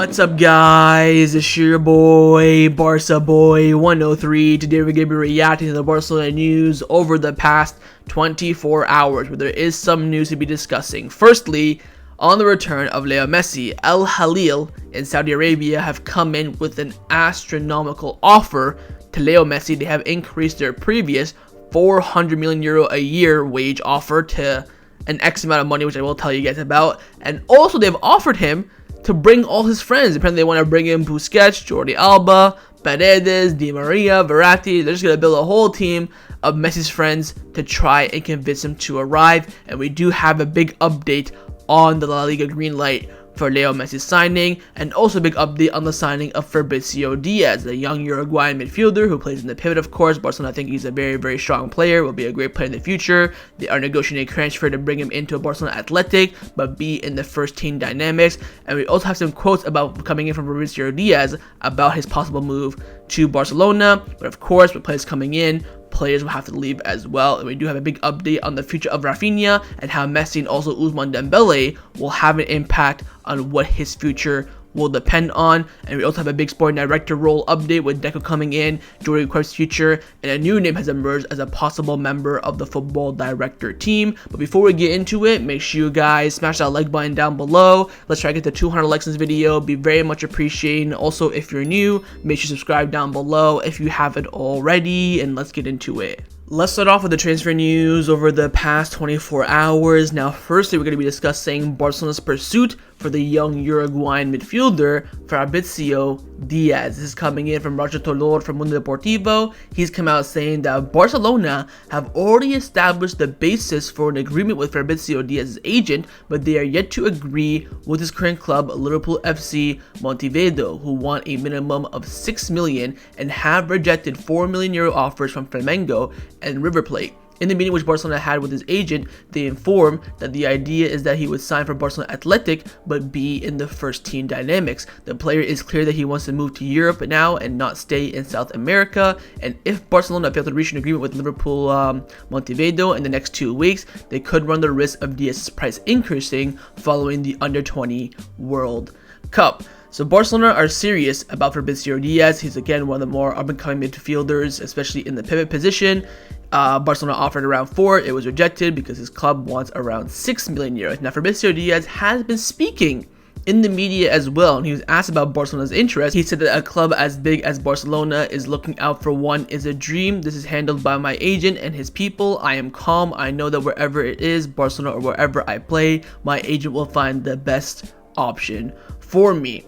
What's up, guys? It's your boy, Barca Boy 103. Today we're going to be reacting to the Barcelona news over the past 24 hours, where there is some news to be discussing. Firstly, on the return of Lionel Messi, Al-Hilal in Saudi Arabia have come in with an astronomical offer to Lionel Messi. They have increased their previous €400 million a year wage offer to an X amount of money, which I will tell you guys about. And also they've offered him to bring all his friends. Apparently they want to bring in Busquets, Jordi Alba, Paredes, Di Maria, Verratti. They're just going to build a whole team of Messi's friends to try and convince him to arrive. And we do have a big update on the La Liga green light for Lionel Messi's signing, and also a big update on the signing of Fabricio Diaz, the young Uruguayan midfielder who plays in the pivot, of course. Barcelona, I think he's a very, very strong player, will be a great player in the future. They are negotiating a transfer to bring him into a Barcelona Athletic, but be in the first team dynamics. And we also have some quotes about coming in from Fabricio Diaz about his possible move to Barcelona. But of course, with players coming in, players will have to leave as well. And we do have a big update on the future of Raphinha and how Messi and also Ousmane Dembele will have an impact on what his future will depend on. And we also have a big sporting director role update with Deco coming in, Jordi Cruyff's future, and a new name has emerged as a possible member of the football director team. But before we get into it, make sure you guys smash that like button down below. Let's try to get to 200 likes in this video. Be very much appreciated. Also, if you're new, make sure you subscribe down below if you haven't already, and let's get into it. Let's start off with the transfer news over the past 24 hours. Now, firstly, we're going to be discussing Barcelona's pursuit for the young Uruguayan midfielder, Fabricio Diaz. This is coming in from Roger Tolor from Mundo Deportivo. He's come out saying that Barcelona have already established the basis for an agreement with Fabricio Diaz's agent, but they are yet to agree with his current club, Liverpool F.C. Montevideo, who want a minimum of €6 million and have rejected €4 million offers from Flamengo and River Plate. In the meeting which Barcelona had with his agent, they informed that the idea is that he would sign for Barcelona Athletic but be in the first team dynamics. The player is clear that he wants to move to Europe now and not stay in South America, and if Barcelona failed to reach an agreement with Liverpool Montevideo in the next 2 weeks, they could run the risk of Diaz's price increasing following the Under-20 World Cup. So Barcelona are serious about Fabricio Diaz. He's again one of the more up-and-coming midfielders, especially in the pivot position. Barcelona offered around 4. It was rejected because his club wants around €6 million. Now, Fabricio Diaz has been speaking in the media as well, and he was asked about Barcelona's interest. He said that a club as big as Barcelona is looking out for one is a dream. This is handled by my agent and his people. I am calm. I know that wherever it is, Barcelona or wherever I play, my agent will find the best option for me.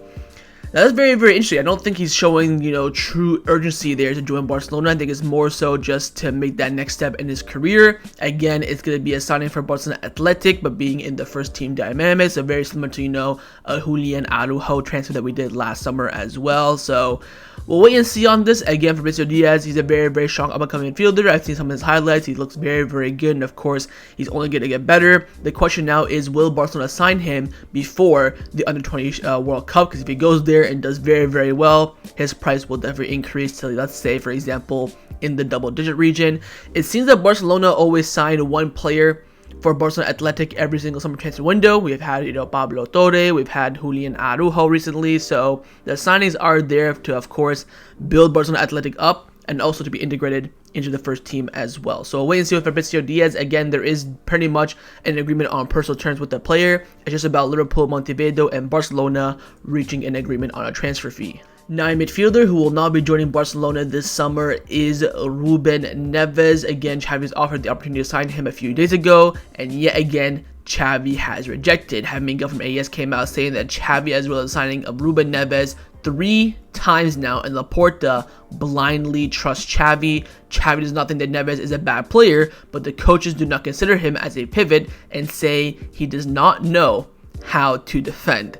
Now, that's very, very interesting. I don't think he's showing, true urgency there to join Barcelona. I think it's more so just to make that next step in his career. Again, it's going to be a signing for Barcelona Athletic, but being in the first team dynamics, so very similar to, a Julian Araujo transfer that we did last summer as well. So we'll wait and see on this. Again, Fabricio Diaz, he's a very, very strong up-and-coming midfielder. I've seen some of his highlights. He looks very, very good, and of course, he's only going to get better. The question now is, will Barcelona sign him before the Under-20 World Cup? Because if he goes there and does very, very well, his price will definitely increase to, let's say, for example, in the double-digit region. It seems that Barcelona always signed one player for Barcelona Athletic every single summer transfer window. We have had, Pablo Torre, we've had Julian Araujo recently, so the signings are there to, of course, build Barcelona Athletic up and also to be integrated into the first team as well. So we'll wait and see with Fabricio Diaz. Again, there is pretty much an agreement on personal terms with the player. It's just about Liverpool, Montevideo, and Barcelona reaching an agreement on a transfer fee. Now, a midfielder who will not be joining Barcelona this summer is Ruben Neves. Again, Xavi's offered the opportunity to sign him a few days ago, and yet again, Xavi has rejected. Miguel from AES came out saying that Xavi, as well as signing of Ruben Neves 3 times now, and Laporta blindly trusts Xavi. Xavi does not think that Neves is a bad player, but the coaches do not consider him as a pivot and say he does not know how to defend.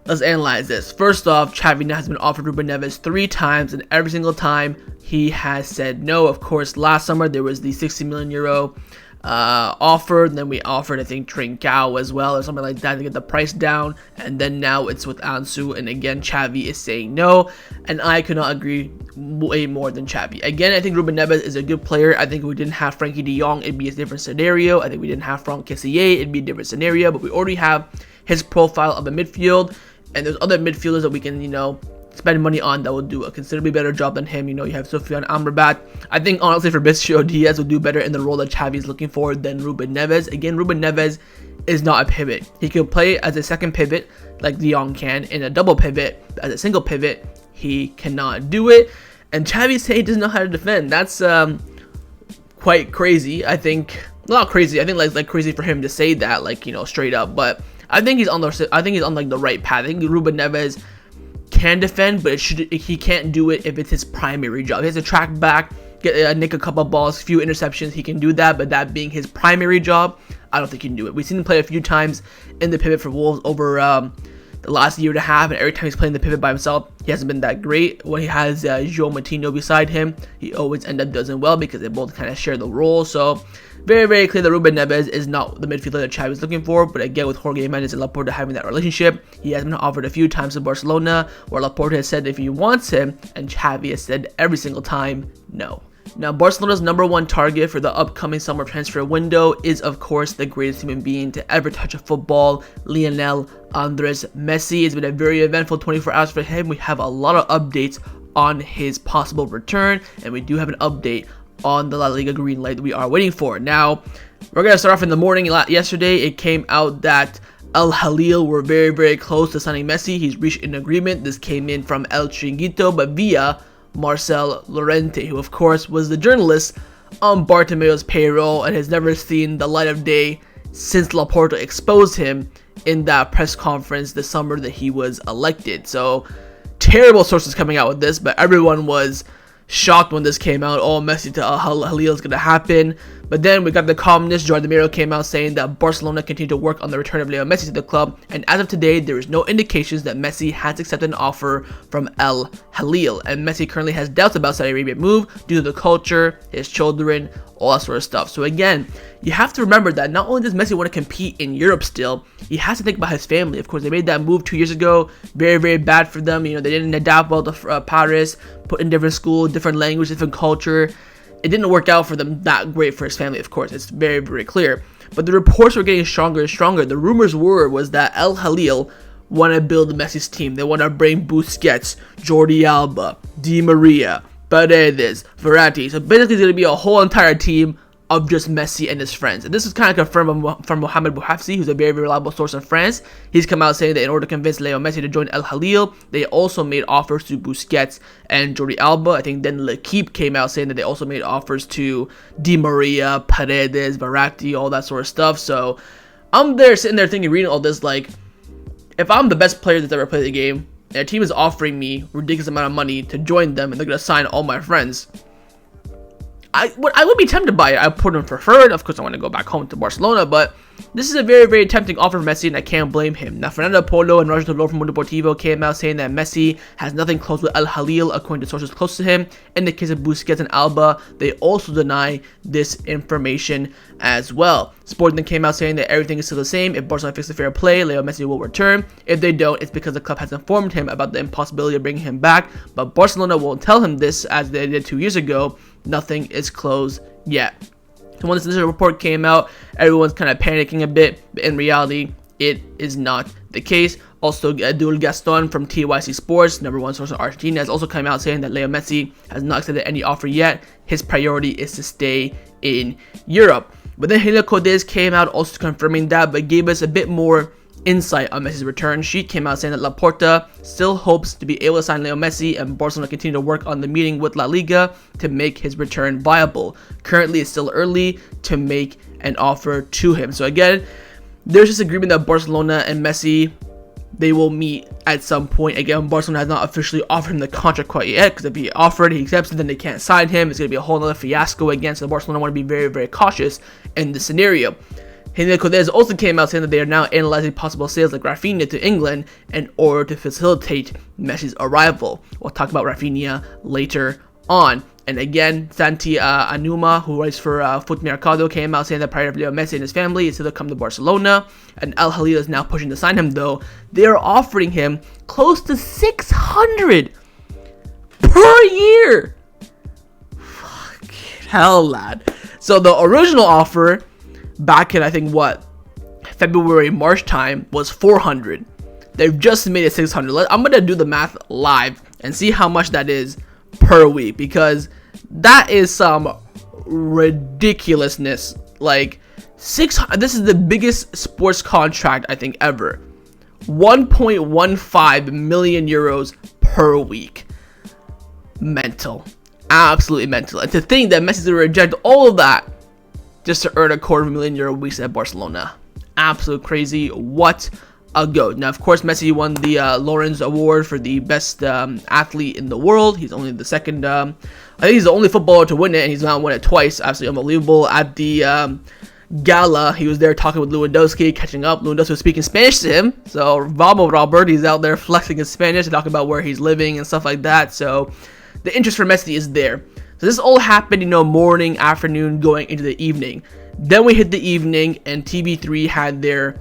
Let's analyze this. First off, Xavi now has been offered Ruben Neves 3 times, and every single time he has said no. Of course, last summer there was the €60 million offer, and then we offered, I think, Trincao as well or something like that to get the price down, and then now it's with Ansu, and again Xavi is saying no, and I could not agree way more than Xavi. Again, I think Ruben Neves is a good player. I think if we didn't have Frankie de Jong, it'd be a different scenario. I think we didn't have Franck Kessié, it'd be a different scenario, but we already have his profile of a midfield And there's other midfielders that we can, spend money on that will do a considerably better job than him. You have Sofiane Amrabat. I think honestly Fabricio Diaz will do better in the role that Xavi is looking for than Ruben Neves. Again, Ruben Neves is not a pivot. He can play as a second pivot like De Jong can, in a double pivot. As a single pivot, he cannot do it. And Xavi saying he doesn't know how to defend. That's quite crazy. I think not crazy. I think like crazy for him to say that, straight up. But I think he's on the right path. I think Ruben Neves can defend, but he can't do it if it's his primary job. He has to track back, nick a couple balls, few interceptions. He can do that, but that being his primary job, I don't think he can do it. We've seen him play a few times in the pivot for Wolves over the last year and a half, and every time he's playing the pivot by himself, he hasn't been that great. When he has João Moutinho beside him, he always ends up doing well because they both kind of share the role. So very, very clear that Ruben Neves is not the midfielder that Xavi is looking for. But again, with Jorge Mendes and Laporta having that relationship, he has been offered a few times to Barcelona, where Laporta has said if he wants him, and Xavi has said every single time, no. Now, Barcelona's number one target for the upcoming summer transfer window is, of course, the greatest human being to ever touch a football, Lionel Andres Messi. It's been a very eventful 24 hours for him. We have a lot of updates on his possible return, and we do have an update on the La Liga green light that we are waiting for. Now, we're going to start off in the morning. Yesterday, it came out that Al-Hilal were very, very close to signing Messi. He's reached an agreement. This came in from El Chiringuito, but via Marcel Llorente, who of course was the journalist on Bartomeu's payroll and has never seen the light of day since Laporta exposed him in that press conference this summer that he was elected. So terrible sources coming out with this, but everyone was shocked when this came out. Oh, Messi to Al-Hilal is going to happen. But then we got the columnist Jordi came out saying that Barcelona continue to work on the return of Lionel Messi to the club, and as of today, there is no indications that Messi has accepted an offer from Al-Hilal, and Messi currently has doubts about Saudi Arabia move due to the culture, his children, all that sort of stuff. So again, you have to remember that not only does Messi want to compete in Europe still, he has to think about his family. Of course, they made that move 2 years ago. Very, very bad for them. They didn't adapt well to Paris, put in different school, different language, different culture. It didn't work out for them that great for his family, of course. It's very, very clear. But the reports were getting stronger and stronger. The rumors was that Al-Hilal want to build Messi's team. They want to bring Busquets, Jordi Alba, Di Maria, Paredes, Verratti. So basically, it's going to be a whole entire team of just Messi and his friends. And this is kind of confirmed from Mohamed Bouhafsi, who's a very, very reliable source in France. He's come out saying that in order to convince Leo Messi to join Al-Hilal, they also made offers to Busquets and Jordi Alba. I think then L'Equipe came out saying that they also made offers to Di Maria, Paredes, Verratti, all that sort of stuff. So I'm there sitting there thinking, reading all this, like, if I'm the best player that's ever played the game, and a team is offering me a ridiculous amount of money to join them, and they're going to sign all my friends, I would be tempted by it. I put him preferred. Of course, I want to go back home to Barcelona, but this is a very, very tempting offer for Messi, and I can't blame him. Now, Fernando Polo and Roger Tolor from Mundo Deportivo came out saying that Messi has nothing close with Al-Hilal, according to sources close to him. In the case of Busquets and Alba, they also deny this information as well. Sporting came out saying that everything is still the same. If Barcelona fixes fair play, Leo Messi will return. If they don't, it's because the club has informed him about the impossibility of bringing him back, but Barcelona won't tell him this as they did 2 years ago. Nothing is closed yet. So when this initial report came out, everyone's kind of panicking a bit, but in reality, it is not the case. Also, Abdul Gaston from TYC Sports, number one source in Argentina, has also come out saying that Leo Messi has not accepted any offer yet. His priority is to stay in Europe. But then Helena Codez came out also confirming that, but gave us a bit more insight on Messi's return. She came out saying that Laporta still hopes to be able to sign Leo Messi, and Barcelona continue to work on the meeting with La Liga to make his return viable. Currently, it's still early to make an offer to him. So again, there's this agreement that Barcelona and Messi, they will meet at some point. Again, Barcelona has not officially offered him the contract quite yet, because if he offered, he accepts it, then they can't sign him. It's going to be a whole other fiasco again, so Barcelona want to be very, very cautious in this scenario. Helena Codez also came out saying that they are now analyzing possible sales like Raphinha to England in order to facilitate Messi's arrival. We'll talk about Raphinha later on. And again, Santi Anuma, who writes for Foot Mercado, came out saying that prior to Leo Messi and his family is still to come to Barcelona. And Al-Hilal is now pushing to sign him, though. They are offering him close to 600 per year. Fucking hell, lad. So the original offer back in, I think, February, March time was 400. They've just made it 600. I'm gonna do the math live and see how much that is per week, because that is some ridiculousness. Like 600. This is the biggest sports contract I think ever. 1.15 million euros per week. Mental. Absolutely mental. And to think that Messi's gonna reject all of that just to earn €250,000 weeks at Barcelona. Absolute crazy. What a goat. Now, of course, Messi won the Lawrence Award for the best athlete in the world. He's only the second. I think he's the only footballer to win it, and he's now won it twice. Absolutely unbelievable. At the gala, he was there talking with Lewandowski, catching up. Lewandowski was speaking Spanish to him. So, Vamos, Robert. He's out there flexing his Spanish and talking about where he's living and stuff like that. So, the interest for Messi is there. So, this all happened, morning, afternoon, going into the evening. Then we hit the evening, and TV3 had their,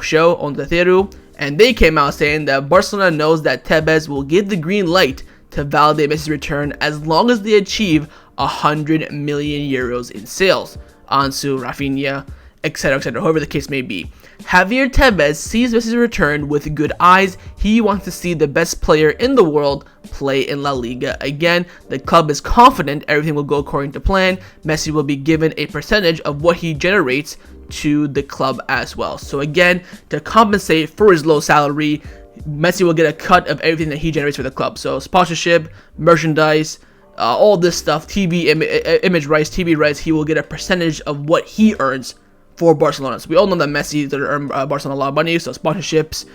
show on the Theru, and they came out saying that Barcelona knows that Tebas will give the green light to validate Messi's return as long as they achieve €100 million in sales. Ansu, Raphinha, etc., etc., however the case may be. Javier Tebas sees Messi's return with good eyes. He wants to see the best player in the world play in La Liga again. The club is confident everything will go according to plan. Messi will be given a percentage of what he generates to the club as well. So again, to compensate for his low salary, Messi will get a cut of everything that he generates for the club. So sponsorship, merchandise, all this stuff, image rights, TV rights, he will get a percentage of what he earns for Barcelona. So we all know that Messi doesn't earn Barcelona a lot of money, so sponsorships,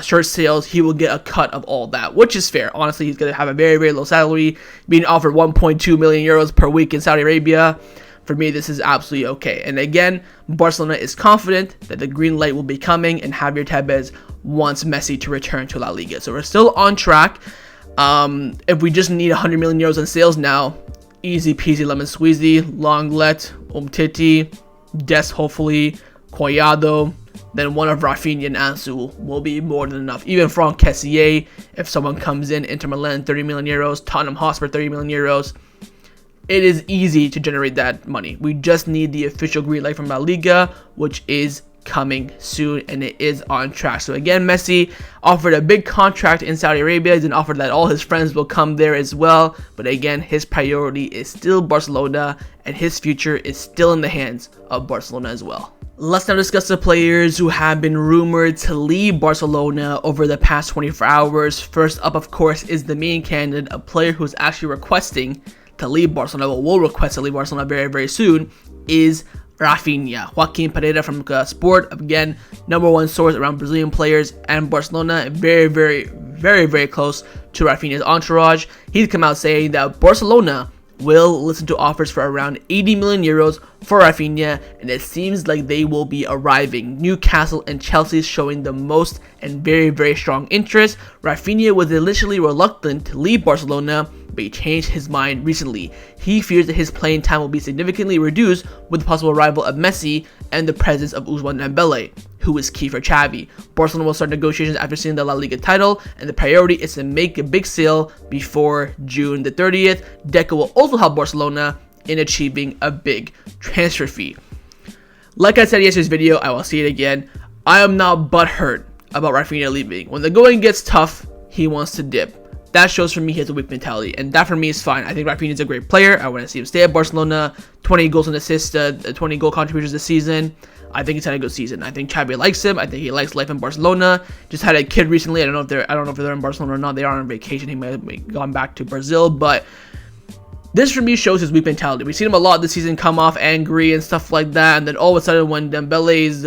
shirt sales, he will get a cut of all that, which is fair. Honestly, he's going to have a very, very low salary, being offered €1.2 million per week in Saudi Arabia. For me, this is absolutely okay. And again, Barcelona is confident that the green light will be coming, and Javier Tebas wants Messi to return to La Liga. So we're still on track. If we just need €100 million in sales now, easy peasy lemon squeezy, Lenglet, Umtiti, Des hopefully, Collado, then one of Raphinha and Ansu will be more than enough. Even Franck Kessié, if someone comes in, Inter Milan, €30 million, Tottenham Hotspur, €30 million. It is easy to generate that money. We just need the official green light from La Liga, which is coming soon, and it is on track. So again, Messi offered a big contract in Saudi Arabia. He's been offered that all his friends will come there as well, but again, his priority is still Barcelona, and his future is still in the hands of Barcelona as well. Let's now discuss the players who have been rumored to leave Barcelona over the past 24 hours. First up, of course, is the main candidate, a player who's actually requesting to leave Barcelona, but will request to leave Barcelona very, very soon, is Raphinha. Joaquin Pereira from Sport, again, #1 source around Brazilian players and Barcelona, very, very, very, very close to Raphinha's entourage. He's come out saying that Barcelona will listen to offers for around €80 million for Raphinha, and it seems like they will be arriving. Newcastle and Chelsea showing the most and very, very strong interest. Raphinha was initially reluctant to leave Barcelona, but he changed his mind recently. He fears that his playing time will be significantly reduced with the possible arrival of Messi and the presence of Ousmane Dembele, who is key for Xavi. Barcelona will start negotiations after seeing the La Liga title, and the priority is to make a big sale before June the 30th. Deco will also help Barcelona in achieving a big transfer fee. Like I said in yesterday's video, I will say it again, I am not butthurt about Raphinha leaving. When the going gets tough, he wants to dip. That shows for me he has a weak mentality, and that for me is fine. I think Raphinha is a great player. I want to see him stay at Barcelona. 20 goals and assists, 20 goal contributions this season. I think he's had a good season. I think Xavi likes him. I think he likes life in Barcelona. Just had a kid recently. I don't know if they're in Barcelona or not. They are on vacation. He might have gone back to Brazil, but this for me shows his weak mentality. We've seen him a lot this season come off angry and stuff like that, and then all of a sudden when Dembele is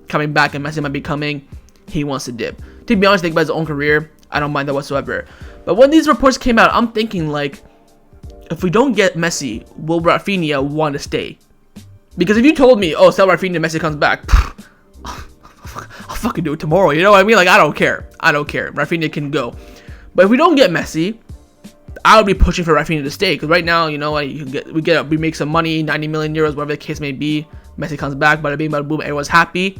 coming back and Messi might be coming, he wants to dip. To be honest, think about his own career, I don't mind that whatsoever. But when these reports came out, I'm thinking like, if we don't get Messi, will Raphinha want to stay? Because if you told me, oh, sell Raphinha, Messi comes back, I'll fucking do it tomorrow. You know what I mean? Like, I don't care. Raphinha can go. But if we don't get Messi, I would be pushing for Raphinha to stay. Because right now, you know, we make some money, 90 million euros, whatever the case may be. Messi comes back, bada bing, bada boom, everyone's happy.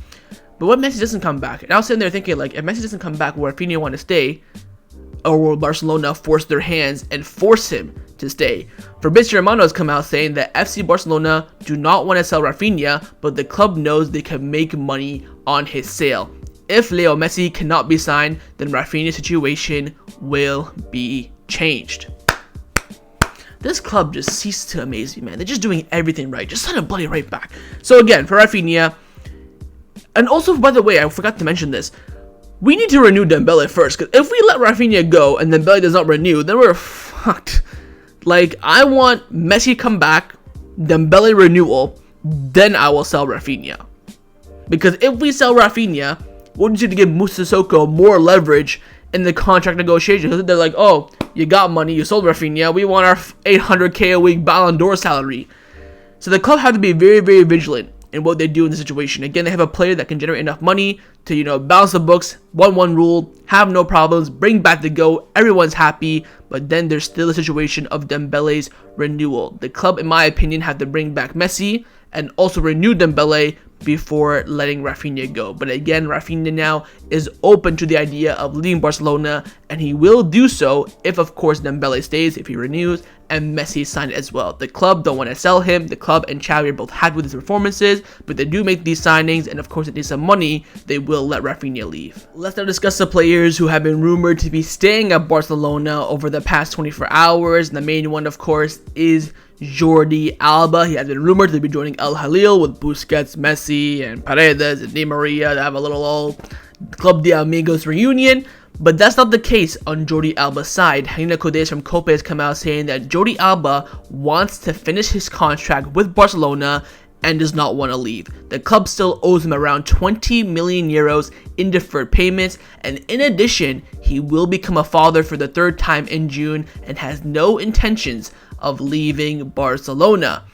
But what Messi doesn't come back? And I was sitting there thinking, like, if Messi doesn't come back, will Raphinha want to stay? Or will Barcelona force their hands and force him to stay? Fabricio Diaz has come out saying that FC Barcelona do not want to sell Raphinha, but the club knows they can make money on his sale. if Leo Messi cannot be signed, then Raphinha's situation will be changed. This club just ceases to amaze me, man. They're just doing everything right. Just sign a bloody right back. So again, for Raphinha, and also, by the way, I forgot to mention this. We need to renew Dembele first, because if we let Raphinha go and Dembele does not renew, then we're fucked. Like, I want Messi to come back, Dembele renewal, then I will sell Raphinha. Because if we sell Raphinha, we'll just need to give Moussa Sissoko more leverage in the contract negotiations. They're like, oh, you got money, you sold Raphinha, we want our 800k a week Ballon d'Or salary. So the club have to be very, very vigilant in what they do in the situation. Again, they have a player that can generate enough money to, balance the books, 1-1 rule, have no problems, bring back the go, everyone's happy, but then there's still a situation of Dembele's renewal. The club, in my opinion, have to bring back Messi and also renew Dembele before letting Raphinha go. But again, Raphinha now is open to the idea of leaving Barcelona, and he will do so if, of course, Dembele stays, if he renews, and Messi signed as well. The club don't want to sell him. The club and Xavi are both happy with his performances, but they do make these signings, and of course, it needs some money. They will let Raphinha leave. Let's now discuss the players who have been rumored to be staying at Barcelona over the past 24 hours. And the main one, of course, is Jordi Alba. He has been rumored to be joining Al-Hilal with Busquets, Messi, and Paredes and Di Maria to have a little old Club de Amigos reunion. But that's not the case on Jordi Alba's side. Hina Codes from Cope has come out saying that Jordi Alba wants to finish his contract with Barcelona and does not want to leave. The club still owes him around 20 million euros in deferred payments, and in addition, he will become a father for the third time in June and has no intentions of leaving Barcelona.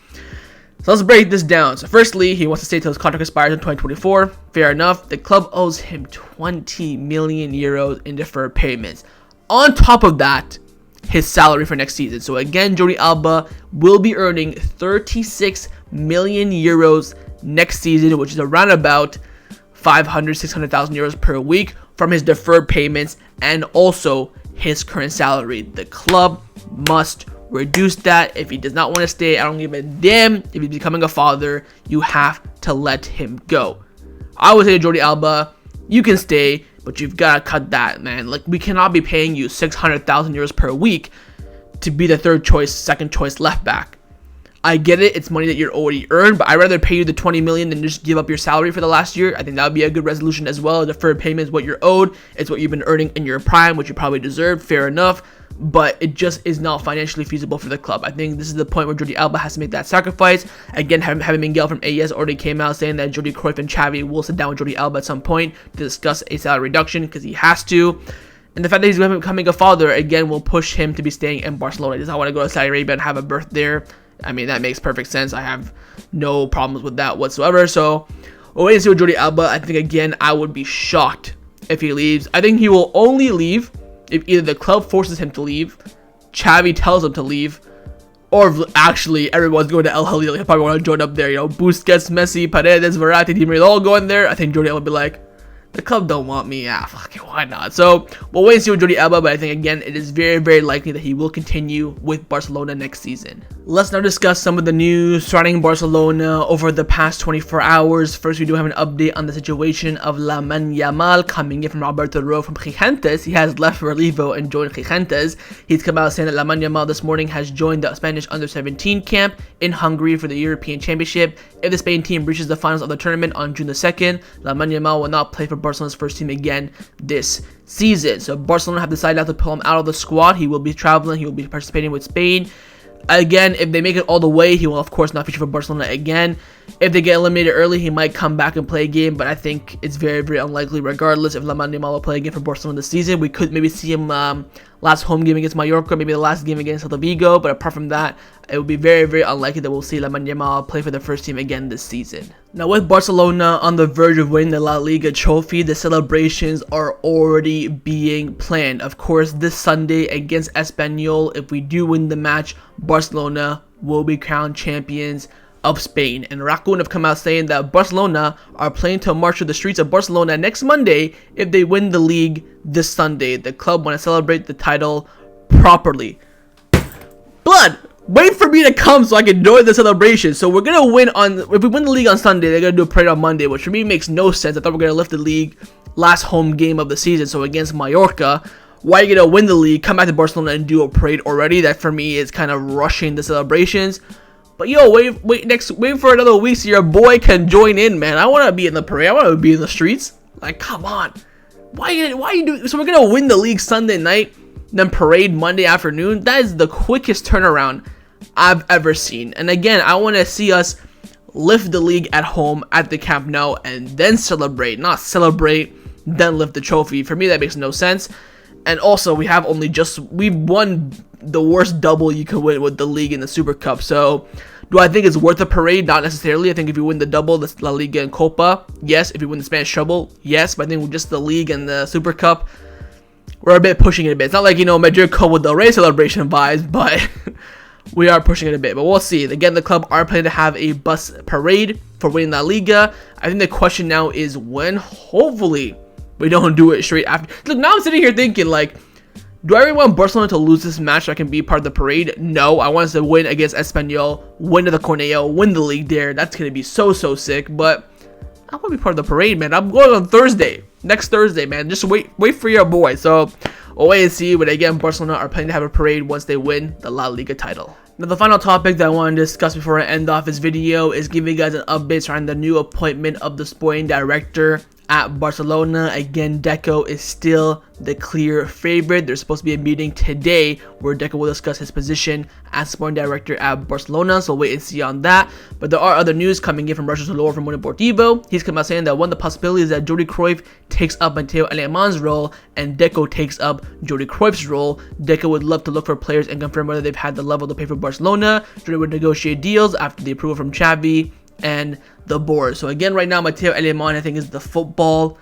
So let's break this down. So firstly, he wants to stay till his contract expires in 2024. Fair enough. The club owes him 20 million euros in deferred payments. On top of that, his salary for next season. So again, Jordi Alba will be earning 36 million euros next season, which is around about 600,000 euros per week from his deferred payments and also his current salary. The club must reduce that. If he does not want to stay, I don't give a damn if he's becoming a father. You have to let him go. I would say to Jordi Alba, you can stay, but you've got to cut that, man. Like, we cannot be paying you 600,000 euros per week to be the third choice, second choice left back. I get it, it's money that you're already earned, but I'd rather pay you the 20 million than just give up your salary for the last year. I think that would be a good resolution as well. Deferred payment is what you're owed. It's what you've been earning in your prime, which you probably deserve. Fair enough. But it just is not financially feasible for the club. I think this is the point where Jordi Alba has to make that sacrifice. Again, having Miguel from AES already came out saying that Jordi Cruyff and Xavi will sit down with Jordi Alba at some point to discuss a salary reduction because he has to. And the fact that he's becoming a father, again, will push him to be staying in Barcelona. He does not want to go to Saudi Arabia and have a birth there. I mean, that makes perfect sense. I have no problems with that whatsoever. So, we'll wait and see with Jordi Alba. I think, again, I would be shocked if he leaves. I think he will only leave if either the club forces him to leave, Xavi tells him to leave, or if actually everyone's going to Al-Hilal. He'll probably want to join up there. Busquets, Messi, Paredes, Verratti, Di Maria, all going there. I think Jordi Alba will be like, the club don't want me. Fuck it, why not? So, we'll wait and see with Jordi Alba, but I think, again, it is very, very likely that he will continue with Barcelona next season. Let's now discuss some of the news surrounding Barcelona over the past 24 hours. First, we do have an update on the situation of Lamine Yamal coming in from Alberto Rowe from Gigantes. He has left Relivo and joined Gigantes. He's come out saying that Lamine Yamal this morning has joined the Spanish under-17 camp in Hungary for the European Championship. If the Spain team reaches the finals of the tournament on June the 2nd, Lamine Yamal will not play for Barcelona's first team again this season. So Barcelona have decided not to pull him out of the squad. He will be traveling. He will be participating with Spain. Again, if they make it all the way, he will of course not feature for Barcelona again. If they get eliminated early, he might come back and play a game, but I think it's very, very unlikely regardless. If Lamine Yamal will play again for Barcelona this season, we could maybe see him last home game against Mallorca, maybe the last game against Celta Vigo, but apart from that, it would be very, very unlikely that we'll see Lamine Yamal play for the first team again this season. Now, with Barcelona on the verge of winning the La Liga trophy, the celebrations are already being planned. Of course, this Sunday against Espanyol, if we do win the match, Barcelona will be crowned champions of Spain. And Raccoon have come out saying that Barcelona are planning to march through the streets of Barcelona next Monday if they win the league this Sunday. The club want to celebrate the title properly. Blood! wait for me to come so I can enjoy the celebration. So we're gonna win on, if we win the league on Sunday, they're gonna do a parade on Monday, which for me makes no sense. I thought we were gonna lift the league last home game of the season, so against Mallorca. Why are you gonna win the league, come back to Barcelona and do a parade already? That for me is kind of rushing the celebrations. But yo, wait for another week so your boy can join in, man. I wanna be in the parade. I wanna be in the streets. Like, come on. Why are you doing? So we're gonna win the league Sunday night, then parade Monday afternoon. That is the quickest turnaround I've ever seen. And again, I want to see us lift the league at home at the Camp Nou and then celebrate, not celebrate then lift the trophy. For me, that makes no sense. And also, we've won the worst double you could win with the league and the Super Cup. So do I think it's worth a parade? Not necessarily. I think if you win the double, the La Liga and Copa, yes. If you win the Spanish treble, yes. But I think with just the league and the Super Cup, we're a bit pushing it a bit. It's not like, Madrid Copa del Rey celebration vibes, but we are pushing it a bit. But we'll see. Again, the club are planning to have a bus parade for winning La Liga. I think the question now is when. Hopefully, we don't do it straight after. Look, now I'm sitting here thinking, like, do I really want Barcelona to lose this match so I can be part of the parade? No, I want us to win against Espanyol, win to the Cornellà, win the league there. That's going to be so sick. But I want to be part of the parade, man. I'm going on Thursday. Next Thursday, man. Just wait for your boy. So we'll wait and see. But again, Barcelona are planning to have a parade once they win the La Liga title. Now, the final topic that I want to discuss before I end off this video is giving you guys an update surrounding the new appointment of the sporting director at Barcelona. Again, Deco is still the clear favorite. There's supposed to be a meeting today where Deco will discuss his position as sporting director at Barcelona, so wait and see on that. But there are other news coming in from Sergio from Montevideo. He's come out saying that one of the possibilities is that Jordi Cruyff takes up Mateo Aleman's role and Deco takes up Jordi Cruyff's role. Deco would love to look for players and confirm whether they've had the level to pay for Barcelona. Jordi would negotiate deals after the approval from Xavi and the board. So again, right now, Mateo Aleman, I think, is the football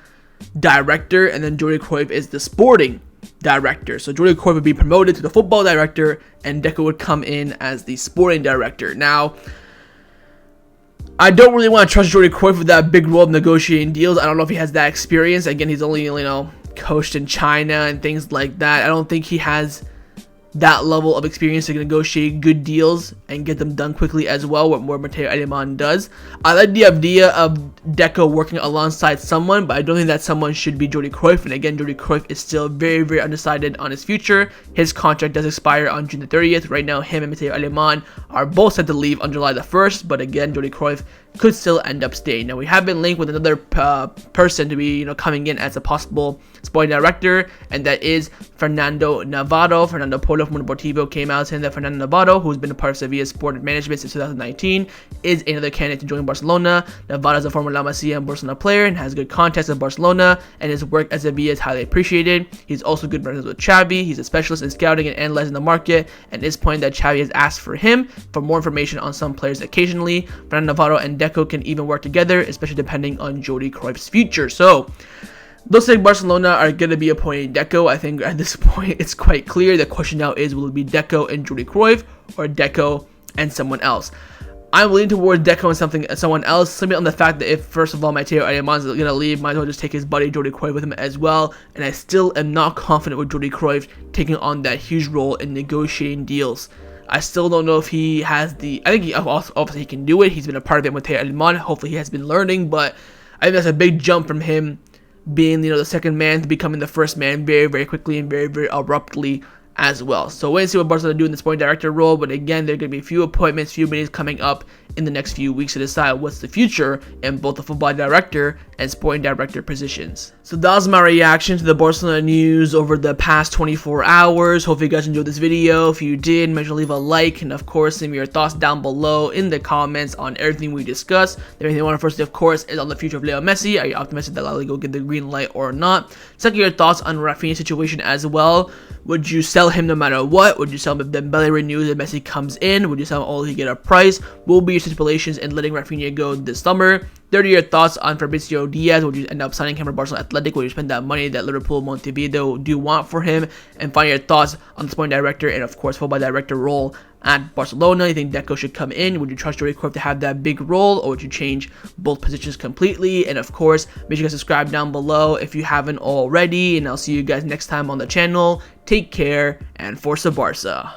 director, and then Jordi Cruyff is the sporting director. So Jordi Cruyff would be promoted to the football director, and Deco would come in as the sporting director. Now, I don't really want to trust Jordi Cruyff with that big role of negotiating deals. I don't know if he has that experience. Again, he's only, coached in China and things like that. I don't think he has that level of experience to negotiate good deals and get them done quickly as well, what more Mateo Aleman does. I like the idea of Deco working alongside someone, but I don't think that someone should be Jordi Cruyff. And again, Jordi Cruyff is still very undecided on his future. His contract does expire on June the 30th. Right now, him and Mateo Aleman are both set to leave on July the 1st, but again, Jordi Cruyff could still end up staying. Now, we have been linked with another person to be, coming in as a possible sporting director, and that is Fernando Navarro. Fernando Polo from Montevideo came out saying that Fernando Navarro, who's been a part of Sevilla's sport management since 2019, is another candidate to join Barcelona. Navarro is a former La Masia and Barcelona player and has good contacts at Barcelona, and his work at Sevilla is highly appreciated. He's also good friends with Xavi. He's a specialist in scouting and analyzing the market, and it's pointing that Xavi has asked for him for more information on some players occasionally. Fernando Navarro and Deco can even work together, especially depending on Jordi Cruyff's future. So looks like Barcelona are going to be appointing Deco. I think at this point it's quite clear. The question now is, will it be Deco and Jordi Cruyff or Deco and someone else? I'm leaning towards Deco and someone else, simply on the fact that if, first of all, Mateo Aleman is going to leave, might as well just take his buddy Jordi Cruyff with him as well. And I still am not confident with Jordi Cruyff taking on that huge role in negotiating deals. I still don't know if he has I think obviously he can do it. He's been a part of it with Mateo Aleman. Hopefully he has been learning, but I think that's a big jump from him being, the second man to becoming the first man very quickly and very abruptly as well. So wait and see what Barcelona do in the sporting director role. But again, there are going to be a few appointments, few meetings coming up in the next few weeks to decide what's the future in both the football director and sporting director positions. So that was my reaction to the Barcelona news over the past 24 hours. Hope you guys enjoyed this video. If you did, make sure to leave a like, and of course, leave me your thoughts down below in the comments on everything we discussed. Everything I want to first, of course, is on the future of Lionel Messi. Are you optimistic that La Liga will get the green light or not? Second, your thoughts on Raphinha's situation as well. Would you sell him no matter what? Would you sell him if Dembele renews and Messi comes in? Would you sell him all he get a price? What will be your stipulations in letting Raphinha go this summer? Third, your thoughts on Fabricio Diaz. Would you end up signing him for Barcelona Athletic? Would you spend that money that Liverpool Montevideo do want for him? And finally, your thoughts on the sporting director and, of course, football director role at Barcelona. You think Deco should come in? Would you trust Jordi Cruyff to have that big role, or would you change both positions completely? And of course, make sure you guys subscribe down below if you haven't already, and I'll see you guys next time on the channel. Take care, and Forza Barca.